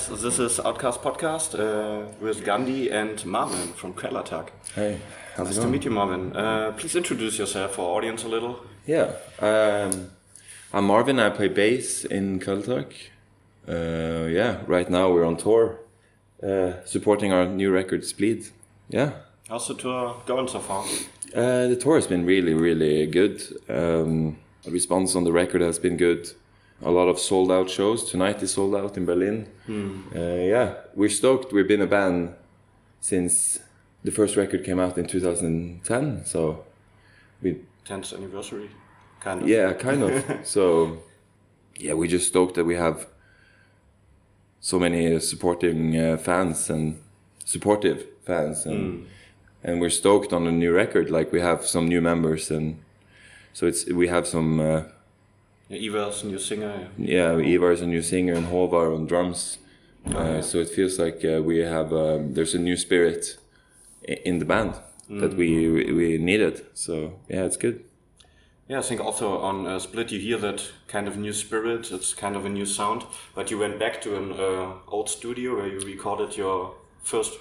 guys, this is Outcast Podcast with Gandi and Marvin from Kvelertak. Hey, how's nice it going? to meet you, Marvin. Please introduce yourself for our audience a little. Yeah, I'm Marvin. I play bass in Kvelertak. Right now we're on tour, supporting our new record, Splid. Yeah. How's the tour going so far? The tour has been really, really good. The response on the record has been good. A lot of sold out shows. Tonight is sold out in Berlin. We're stoked. We've been a band since the first record came out in 2010. So we 10th anniversary, kind of. Yeah, kind of. So yeah, we're just stoked that we have so many supportive fans, and we're stoked on the new record. Like, we have some new members, and so we have some. Ivar's a new singer. Yeah, Ivar's a new singer, and Håvard on drums. So it feels like we have there's a new spirit in the band that we needed. So yeah, it's good. Yeah, I think also on Splid you hear that kind of new spirit. It's kind of a new sound. But you went back to an old studio where you recorded your first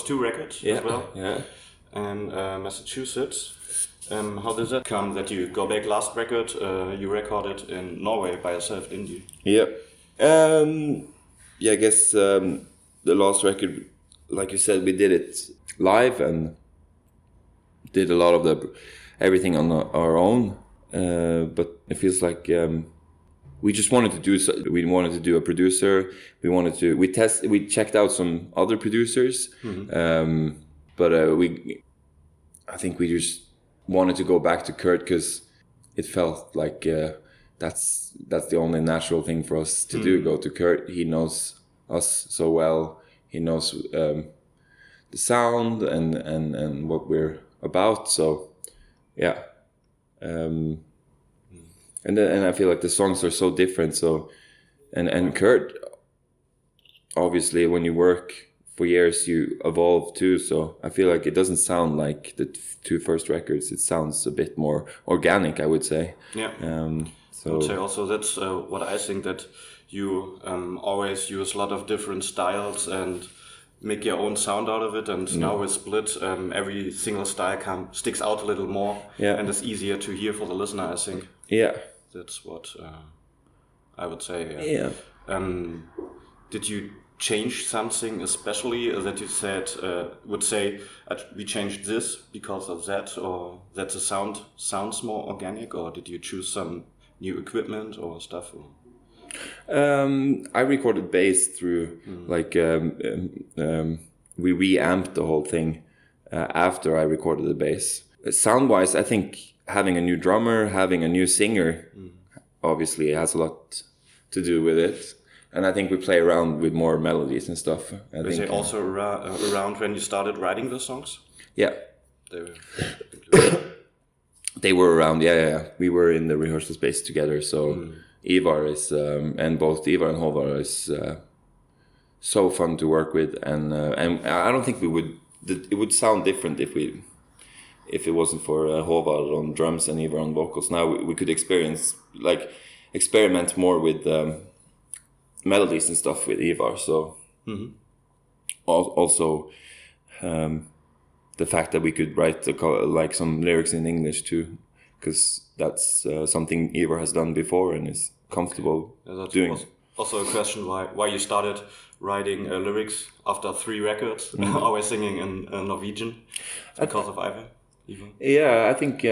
two records as well. Yeah. In Massachusetts. How did that come that you go back? Last record you recorded in Norway by yourself, didn't you? Yeah. I guess the last record, like you said, we did it live and did a lot of everything on our own. But it feels like we just wanted to do. We wanted to do a producer. We checked out some other producers, but I think we just wanted to go back to Kurt because it felt like that's the only natural thing for us to do. Go to Kurt. He knows us so well. He knows the sound and what we're about. So yeah, and I feel like the songs are so different. So and Kurt, obviously, when you work for years, you evolve too. So I feel like it doesn't sound like the two first records. It sounds a bit more organic, I would say. Yeah. So I would say also that's what I think, that you always use a lot of different styles and make your own sound out of it. And now with Splid, every single style sticks out a little more, and it's easier to hear for the listener, I think. Yeah. That's what I would say. Yeah. Did you change something especially that you would say we changed this because of that, or that the sound sounds more organic, or did you choose some new equipment or stuff? I recorded bass through we reamped the whole thing after I recorded the bass. Sound wise, I think having a new drummer, having a new singer, obviously has a lot to do with it. And I think we play around with more melodies and stuff. Was it also around when you started writing the songs? Yeah. They were around, yeah. We were in the rehearsal space together. So Ivar is, and both Ivar and Håvard is so fun to work with. And I don't think it would sound different if it wasn't for Håvard on drums and Ivar on vocals. Now we could experiment more with melodies and stuff with Ivar. So also the fact that we could write some lyrics in English too, because that's something Ivar has done before and is comfortable doing. Also a question why you started writing lyrics after 3 records, always singing in Norwegian, because of Ivar. Yeah, I think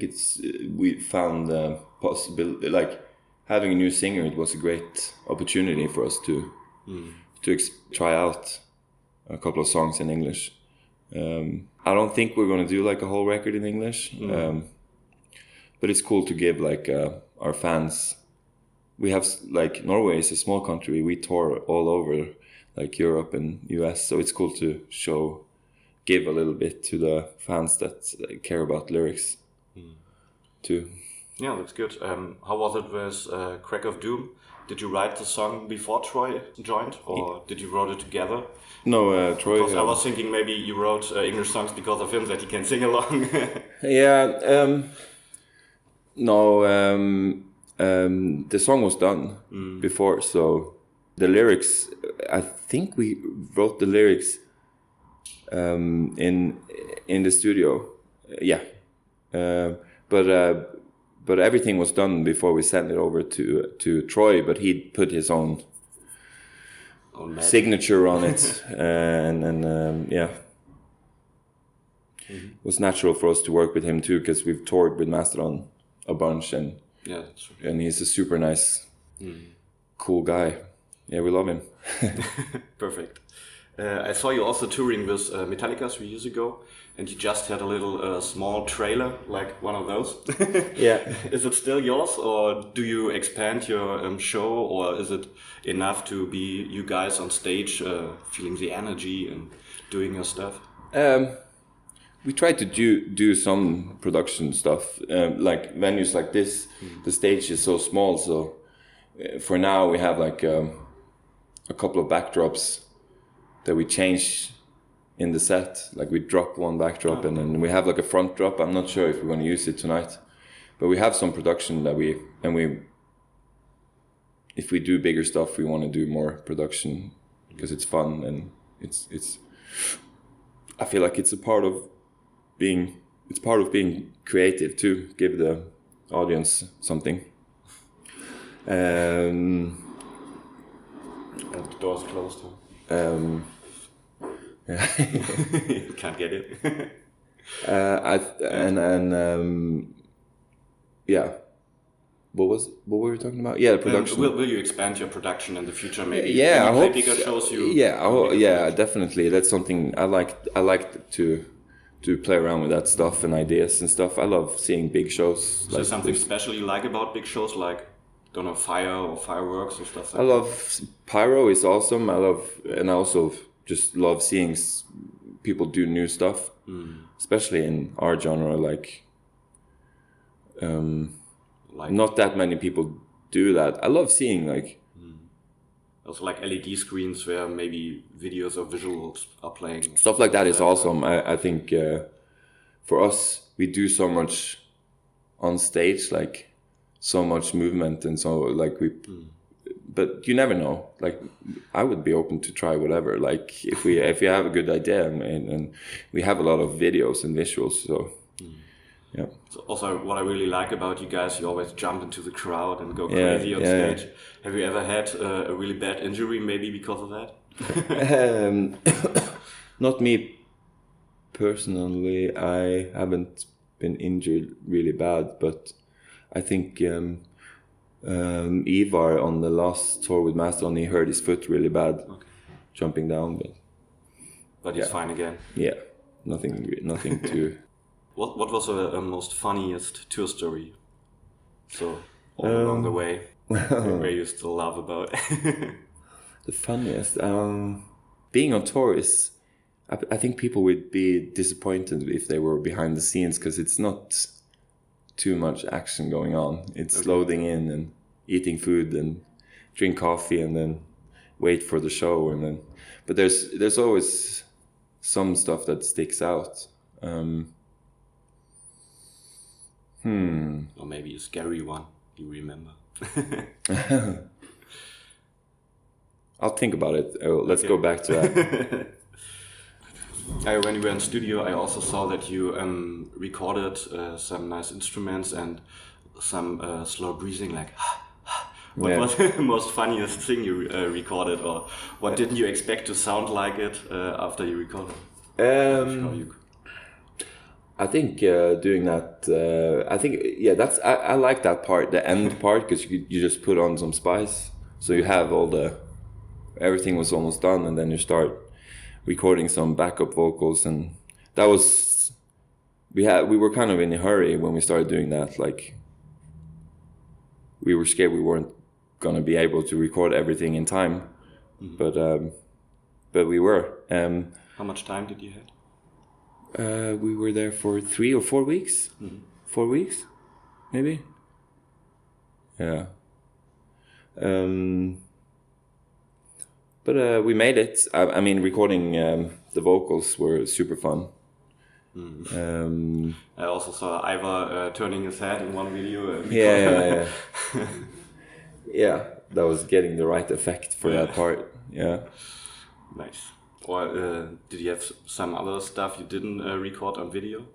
it's we found possibility, like having a new singer. It was a great opportunity for us to try out a couple of songs in English. I don't think we're going to do like a whole record in English, but it's cool to give our fans. We have Norway is a small country. We tour all over Europe and US, so it's cool to give a little bit to the fans that care about lyrics too. Yeah, that's good. How was it with Crack of Doom? Did you write the song before Troy joined, or did you wrote it together? No, Troy. Because I was thinking maybe you wrote English songs because of him, that he can sing along. Yeah. No. the song was done before, so the lyrics, I think we wrote the lyrics in the studio, but everything was done before we sent it over to Troy, but he put his own signature on it, it was natural for us to work with him too, because we've toured with Mastodon a bunch, and that's true. And he's a super nice, cool guy. Yeah, we love him. Perfect. I saw you also touring with Metallica 3 years ago, and you just had a little small trailer, like one of those. Yeah. Is it still yours, or do you expand your show, or is it enough to be you guys on stage, feeling the energy and doing your stuff? We try to do some production stuff, like venues like this. The stage is so small, so for now we have like a couple of backdrops that we change in the set. Like we drop one backdrop and then we have like a front drop. I'm not sure if we're going to use it tonight, but we have some production that if we do bigger stuff, we want to do more production because it's fun, and it's I feel like it's part of being creative too, give the audience something. And the door's closed. Yeah. You can't get it. Yeah. What were we talking about? Yeah, production. Will you expand your production in the future? Maybe. Yeah, I hope. Bigger shows you. Yeah, definitely. That's something I like to play around with that stuff and ideas and stuff. I love seeing big shows. So something special you like about big shows, like, don't know, fire or fireworks or stuff like that? I love pyro is awesome. I also just love seeing people do new stuff, especially in our genre. Like, not that many people do that. I love seeing also like LED screens where maybe videos or visuals are playing. Stuff like that is awesome. I think for us, we do so much on stage, like so much movement, and so like but you never know. Like, I would be open to try whatever. Like if you have a good idea, and we have a lot of videos and visuals, so. Yeah. So also, what I really like about you guys, you always jump into the crowd and go crazy on stage. Yeah. Have you ever had a really bad injury, maybe because of that? Not me personally. I haven't been injured really bad, but I think Ivar on the last tour with Mastodon, he hurt his foot really bad, jumping down. But he's fine again. Yeah, nothing too. What was the most funniest tour story? So all along the way, where you still laugh about? The funniest, being on tour is. I think people would be disappointed if they were behind the scenes, because it's not too much action going on. It's loading in and eating food and drink coffee and then wait for the show, and then. But there's always some stuff that sticks out. Or maybe a scary one you remember. I'll think about it. Let's go back to that. When you were in studio, I also saw that you recorded some nice instruments and some slow breathing, like. What was the most funniest thing you recorded, or what didn't you expect to sound like it after you recorded? I think doing that. That's I like that part, the end part, because you just put on some spice, so you have everything was almost done, and then you start recording some backup vocals, and that was we were kind of in a hurry when we started doing that. Like, we were scared we weren't gonna be able to record everything in time, but we were. How much time did you have? We were there for 3 or 4 weeks. 4 weeks, maybe. Yeah. But we made it. I mean, recording the vocals were super fun. I also saw Ivar turning his head in one video. Yeah. Yeah, that was getting the right effect for that part. Yeah. Nice. Or did you have some other stuff you didn't record on video?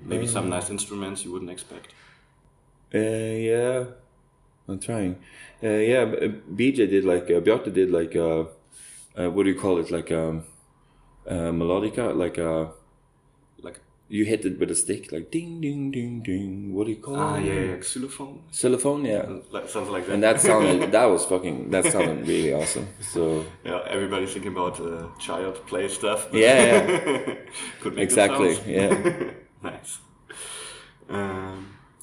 Maybe some nice instruments you wouldn't expect. Yeah, I'm trying. Yeah, BJ did like Bjarte did like what do you call it? Like melodica, like you hit it with a stick, like ding ding ding ding. What do you call it? Yeah, xylophone. Xylophone, yeah. Something like that. And that sounded really awesome. So yeah, everybody's thinking about child play stuff. Yeah. Could make exactly. Yeah. Nice.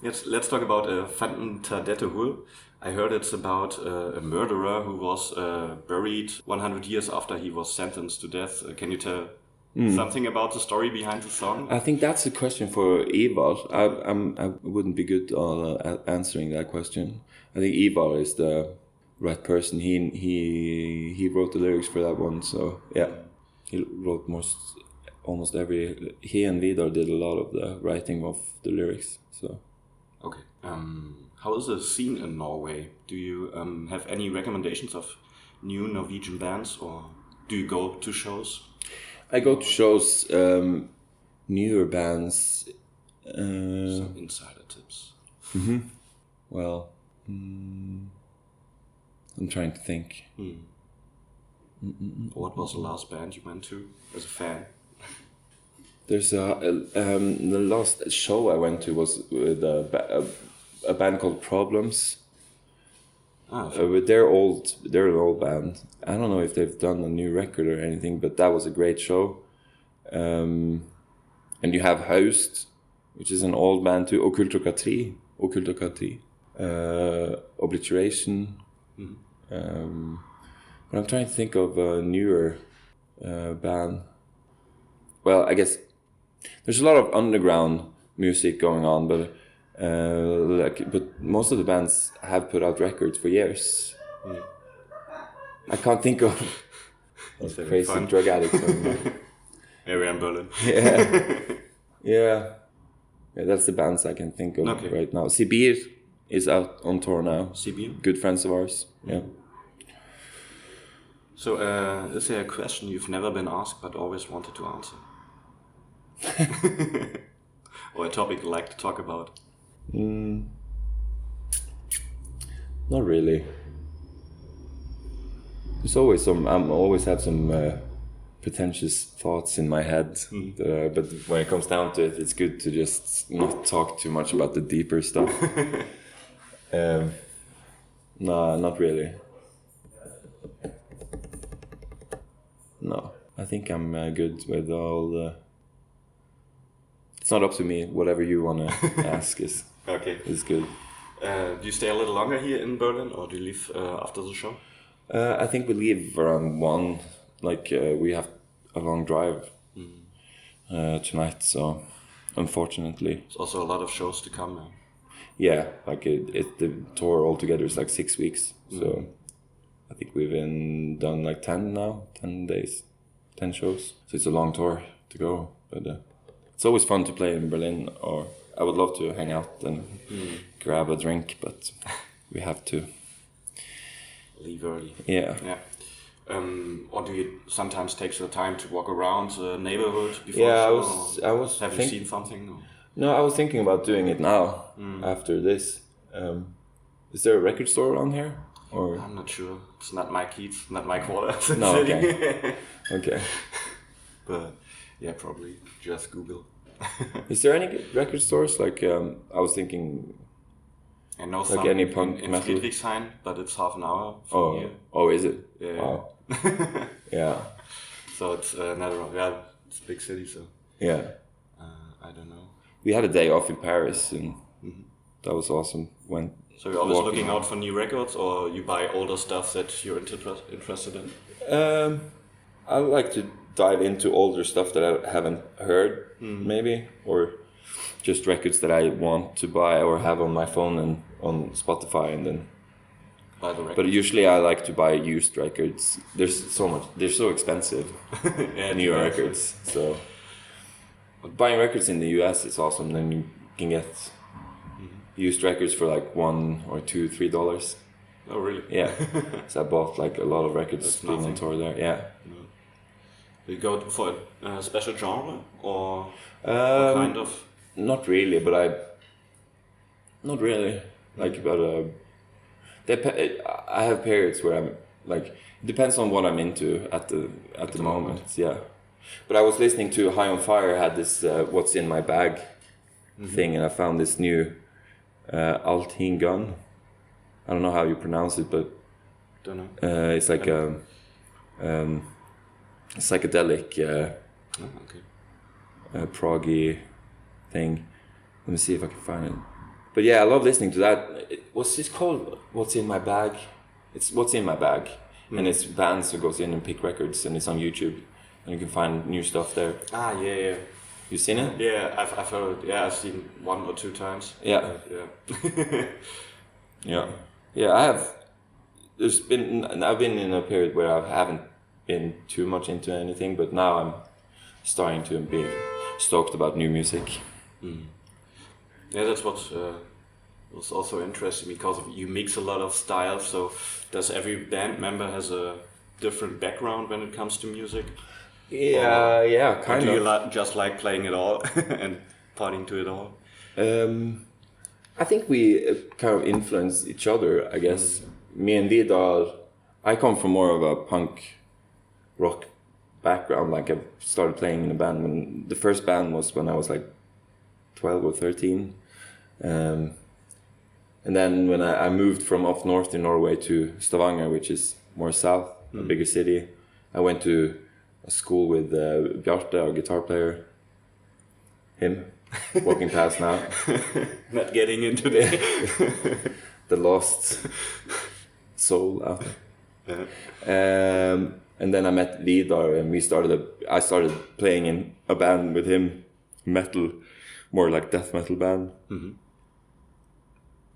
Let's talk about Fanden Tadette Hull. I heard it's about a murderer who was buried 100 years after he was sentenced to death. Can you tell something about the story behind the song? I think that's a question for Ivar. I wouldn't be good at answering that question. I think Ivar is the right person. He wrote the lyrics for that one. So yeah, he wrote almost every. He and Vidar did a lot of the writing of the lyrics. So okay. How is the scene in Norway? Do you have any recommendations of new Norwegian bands, or do you go to shows? I go to shows, newer bands. Some insider tips. Well, I'm trying to think. What was the last band you went to as a fan? There's the last show I went to was with a band called Problems. But they're an old band. I don't know if they've done a new record or anything, but that was a great show. And you have Haust, which is an old band too. Okkultokatri. Obliteration. But I'm trying to think of a newer band. Well, I guess there's a lot of underground music going on, but most of the bands have put out records for years. I can't think of crazy drug addicts. Maybe in Berlin. Yeah, that's the bands I can think of right now. Sibir is out on tour now. Sibir? Good friends of ours. Yeah. So, is there a question you've never been asked but always wanted to answer? Or a topic you like to talk about? Not really. There's always always have some pretentious thoughts in my head. But when it comes down to it, it's good to just not talk too much about the deeper stuff. No, not really. No, I think I'm good with all the... It's not up to me. Whatever you want to ask is good. Do you stay a little longer here in Berlin, or do you leave after the show? I think we leave around 1. We have a long drive tonight, so unfortunately. There's also a lot of shows to come now. Yeah, the tour altogether is 6 weeks, so I think we've done 10 days, 10 shows. So it's a long tour to go, but it's always fun to play in Berlin, or I would love to hang out and grab a drink, but we have to leave early. Yeah. Or do you sometimes take the time to walk around the neighborhood before? Yeah, I was. Have you seen something? Or? No, I was thinking about doing it now after this. Is there a record store around here? Or I'm not sure. It's not my keys, not my quarter. No, okay. Okay. But yeah, probably just Google. Is there any record stores? I was thinking. I know some any punk in metal? Friedrichshain, but it's half an hour from here. Oh, is it? Yeah. Wow. Yeah. So it's it's a big city, so. Yeah. I don't know. We had a day off in Paris, and that was awesome. So you're always looking out for new records, or you buy older stuff that you're interested in? I like to dive into older stuff that I haven't heard, maybe, or just records that I want to buy or have on my phone and on Spotify, and then buy the records. But usually I like to buy used records. They're so expensive. Yeah, new records. So Buying records in the US is awesome. Then you can get used records for like $1 or $2, $3. Oh, really? Yeah. So I bought like a lot of records That's being on nothing. tour there. Yeah. No. You go for a special genre or what kind of? Not really, but not really. Like, but I have periods where I'm like, it depends on what I'm into at the moment. Yeah. But I was listening to High on Fire had this What's in My Bag thing, and I found this new Allting Gun. I don't know how you pronounce it, but Don't know. it's like a psychedelic proggy thing. Let me see if I can find it. But yeah, I love listening to that. What's this called? What's in My Bag? It's What's in My Bag, and it's bands who goes in and pick records, and it's on YouTube, and you can find new stuff there. Ah, yeah. You seen it? Yeah, I've heard it. Yeah, I've seen 1 or 2 times. Yeah. Yeah. Yeah. I have. I've been in a period where I haven't been too much into anything, but now I'm starting to be stoked about new music. Yeah, that's what was also interesting, because you mix a lot of styles. So does every band member has a different background when it comes to music? Yeah, Or kind do of. you just like playing it all and partying to it all? I think we kind of influence each other, I guess. Me and Vidar, I come from more of a punk rock background. Like, I started playing in a band when the first band was when I was like 12 or 13. And then when I moved from up north in Norway to Stavanger, which is more south, a bigger city, I went to a school with Bjarte, our guitar player. Him, walking past now. Not getting into the The lost soul out there. And then I met Vidar, and I started playing in a band with him, metal, more like death metal band.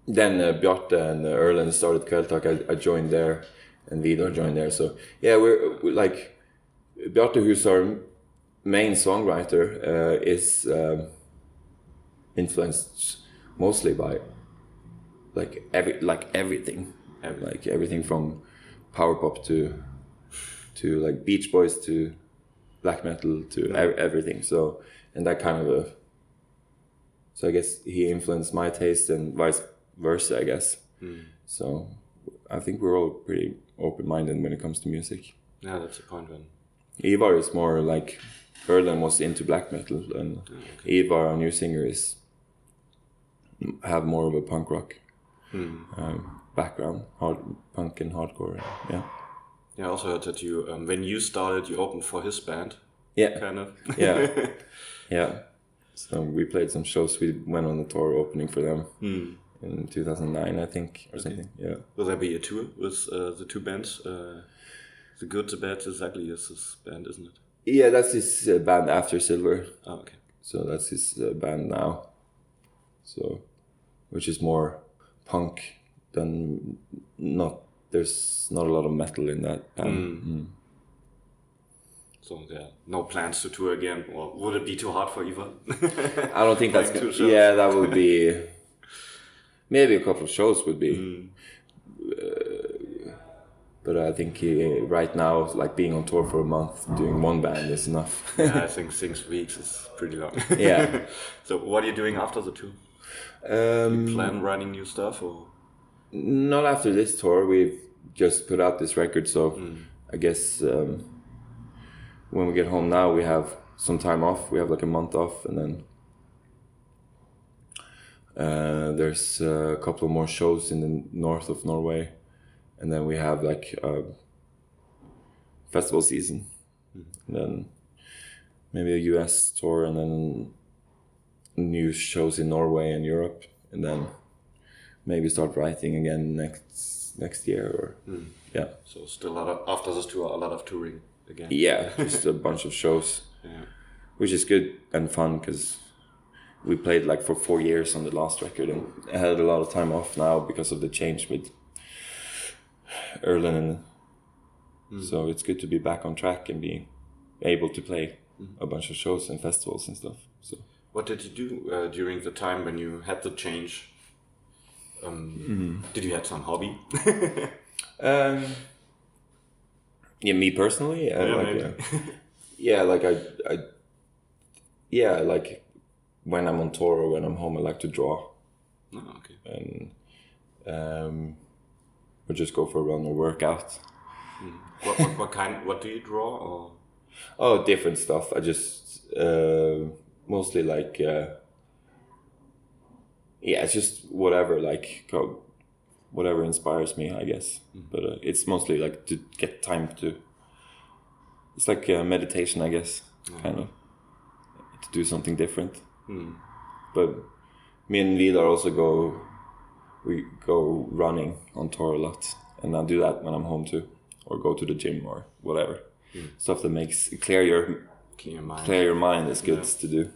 Then Bjarte and Erlend started Kvelertak. I joined there, and Vidar joined there. So yeah, we're like Bjarte, who's our main songwriter, is influenced mostly by everything, like everything from power pop to like Beach Boys to black metal to everything. So, and that kind of so I guess he influenced my taste and vice versa, I guess. So I think we're all pretty open-minded when it comes to music. Yeah, that's the point then. Ivar is more like, Erlend was into black metal, and Ivar, our new singer, have more of a punk rock background, hard punk and hardcore. Yeah. Yeah, I also heard that you, when you started, you opened for his band. Yeah. Kind of. Yeah. Yeah. So we played some shows. We went on a tour opening for them in 2009, I think, or something. Yeah. Will there be a tour with the two bands? The Good, the Bad, the Ugly is his band, isn't it? Yeah, that's his band after Silver. Oh, okay. So that's his band now. So, which is more punk than there's not a lot of metal in that band. So yeah, no plans to tour again, or would it be too hard for Ivar? I don't think that's Playing 2 good. shows. Yeah, that would be maybe a couple of shows would be. But I think right now, like being on tour for a month, doing one band is enough. Yeah, I think 6 weeks is pretty long. Yeah. So what are you doing after the tour? You plan writing new stuff, or? Not after this tour. We've just put out this record, so I guess when we get home now, we have some time off. We have like a month off, and then there's a couple of more shows in the north of Norway, and then we have like festival season, and then maybe a US tour, and then new shows in Norway and Europe, and then maybe start writing again next year, or yeah. So still after this tour, a lot of touring again. Yeah, just a bunch of shows, which is good and fun because we played like for 4 years on the last record, and I had a lot of time off now because of the change with Erlend, so it's good to be back on track and be able to play a bunch of shows and festivals and stuff. So what did you do during the time when you had the change? Did you have some hobby? Yeah, me personally, like when I'm on tour or when I'm home, I like to draw. Oh, okay. And or just go for a run or work out. What do you draw? Or? Oh, different stuff. I just mostly like it's just whatever, like whatever inspires me, I guess. But it's mostly like to get time to. It's like meditation, I guess, kind of to do something different. But me and Vidar also go running on tour a lot, and I do that when I'm home too, or go to the gym or whatever. Stuff that makes clear your mind is good to do.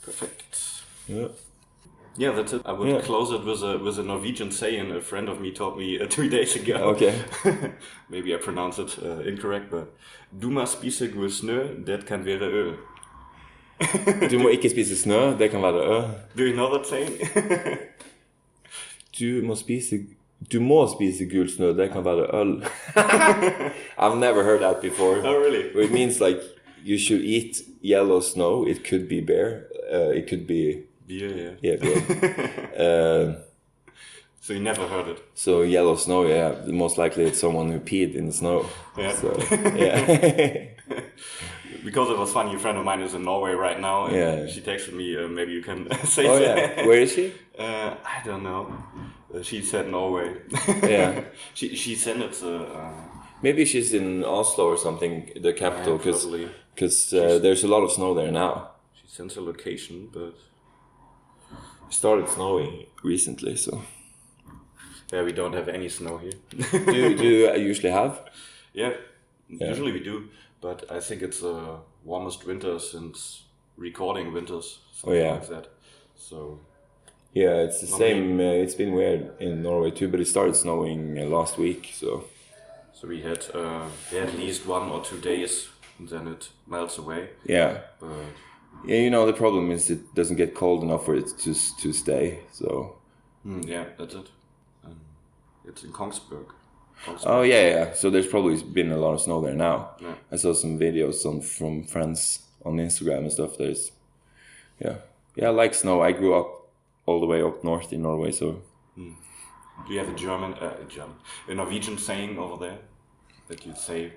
Perfect. Yeah. Yeah, that's it. I would close it with a Norwegian saying a friend of me taught me 3 days ago. Okay. Maybe I pronounce it incorrect, but du må spise god snø, det kan være øl. Du må ikke spise snø, det kan være øl. Do you know that saying? Du må spise gul snø, det kan være øl. I've never heard that before. Oh, really? It means like you should eat yellow snow. It could be beer. It could be beer. Yeah, beer. So you never heard it? So yellow snow, most likely it's someone who peed in the snow. Yeah. So, yeah. Because it was funny, a friend of mine is in Norway right now, and she texted me, maybe you can say that. Yeah. Where is she? I don't know. She said Norway. Yeah. She sent it to... Maybe she's in Oslo or something, the capital, because there's a lot of snow there now. She sent a location, but... It started snowing recently, so... Yeah, we don't have any snow here. do you usually have? Yeah, usually we do. But I think it's the warmest winter since recording winters. Like that. So. Yeah, it's the same. It's been weird in Norway too, but it started snowing last week. So we had at least 1 or 2 days, and then it melts away. Yeah. But the problem is it doesn't get cold enough for it to stay. So. Yeah, that's it. It's in Kongsberg. Oh yeah. So there's probably been a lot of snow there now. Yeah. I saw some videos from friends on Instagram and stuff. There's, I like snow. I grew up all the way up north in Norway. So, do you have a Norwegian saying over there that you'd say?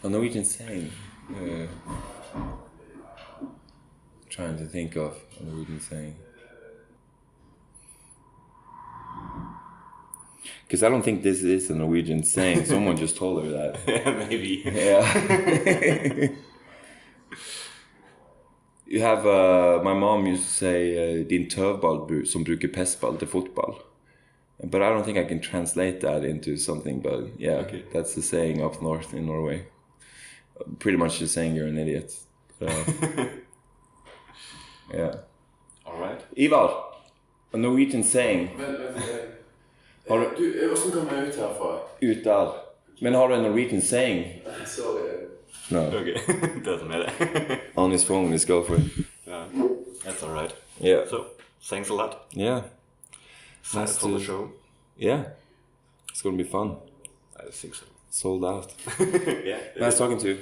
A Norwegian saying. Trying to think of a Norwegian saying. Because I don't think this is a Norwegian saying. Someone just told her that. Yeah, maybe. Yeah. You have, my mom used to say, din tøvball som bruker pestball til fotball. But I don't think I can translate that into something, but that's the saying up north in Norway. Pretty much just saying you're an idiot. Yeah. All right. Ivar, a Norwegian saying. Hvordan kommer jeg ut herfra? Ut der. Men har du en Norwegian saying? Sorry. No. Okay, doesn't matter. On his phone, let's go for it. Yeah, that's all right. Yeah. So, thanks a lot. Yeah. Nice for the show. Yeah. It's gonna be fun. I think so. Sold out. Yeah. Nice talking to you.